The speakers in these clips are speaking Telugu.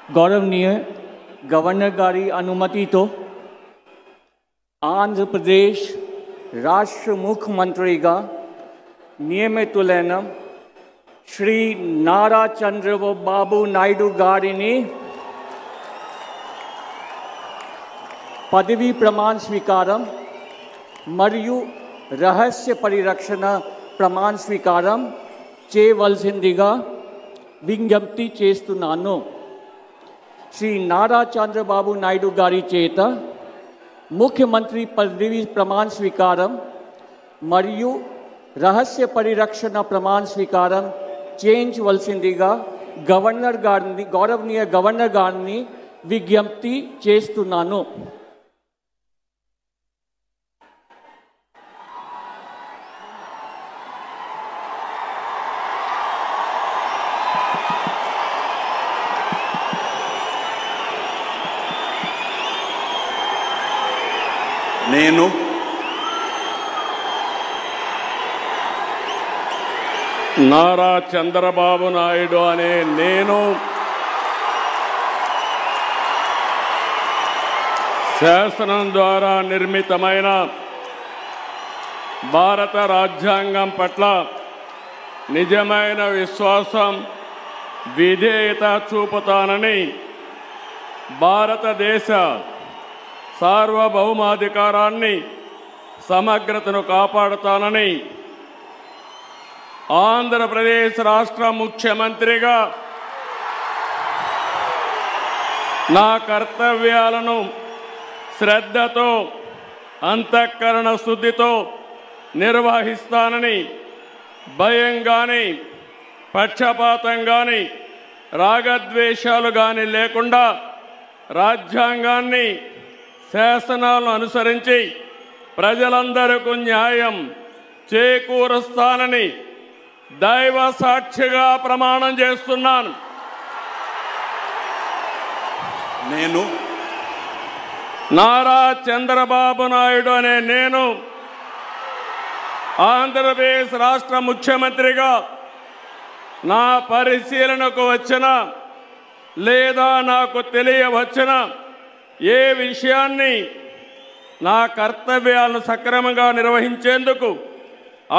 गौरवनीय गवर्नर गारी अनुमति तो आंध्र प्रदेश राष्ट्र मुख्यमंत्री नियमितुलैन श्री नारा चंद्रबाबु नायडू गारिनी पदवी प्रमाण स्वीकारम मरियु रहस्य परिरक्षण प्रमाण स्वीकारम చేయవలసిందిగా విజ్ఞప్తి చేస్తున్నాను। श्री नारा चंद्रबाबु नायडू गारी చేత मुख्यमंत्री पदवी प्रमाण स्वीकारम मरियु रहस्य परिरक्षण प्रमाण स्वीकारम చేయించవలసిందిగా గౌరవనీయ గవర్నర్ గారిని విజ్ఞప్తి చేస్తున్నాను। నేను నారా చంద్రబాబు నాయుడు అనే నేను శాసనం ద్వారా నిర్మితమైన భారత రాజ్యాంగం పట్ల నిజమైన విశ్వాసం విధేయత చూపుతానని భారతదేశ సార్వభౌమాధికారాన్ని సమగ్రతను కాపాడుతానని ఆంధ్రప్రదేశ్ రాష్ట్ర ముఖ్యమంత్రిగా నా కర్తవ్యాలను శ్రద్ధతో అంతఃకరణ శుద్ధితో నిర్వహిస్తానని భయం గాని పక్షపాతం గాని రాగద్వేషాలు గాని లేకుండా రాజ్యాంగాన్ని శాసనాలను అనుసరించి ప్రజలందరికీ న్యాయం చేకూరుస్తానని దైవ సాక్షిగా ప్రమాణం చేస్తున్నాను। నేను నారా చంద్రబాబు నాయుడు అనే నేను ఆంధ్రప్రదేశ్ రాష్ట్ర ముఖ్యమంత్రిగా నా పరిశీలనకు వచ్చిన లేదా నాకు తెలియవచ్చిన ఏ విషయాన్ని నా కర్తవ్యాలను సక్రమంగా నిర్వహించేందుకు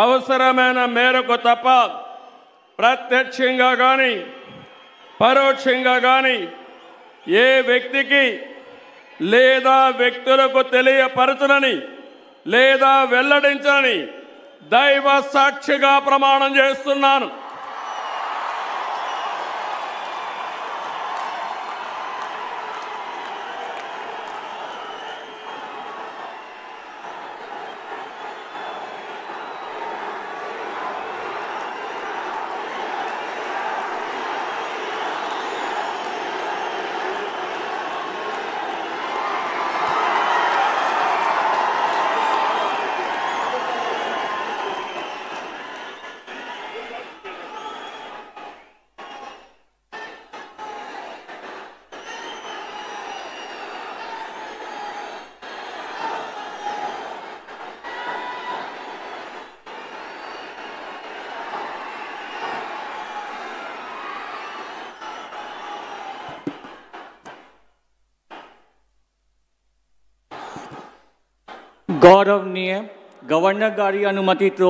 అవసరమైన మేరకు తప్ప ప్రత్యక్షంగా కానీ పరోక్షంగా కానీ ఏ వ్యక్తికి లేదా వ్యక్తులకు తెలియపరచనని లేదా వెల్లడించని దైవ సాక్షిగా ప్రమాణం చేస్తున్నాను। गौरवनीय गवर्नर गारी अनुमति तो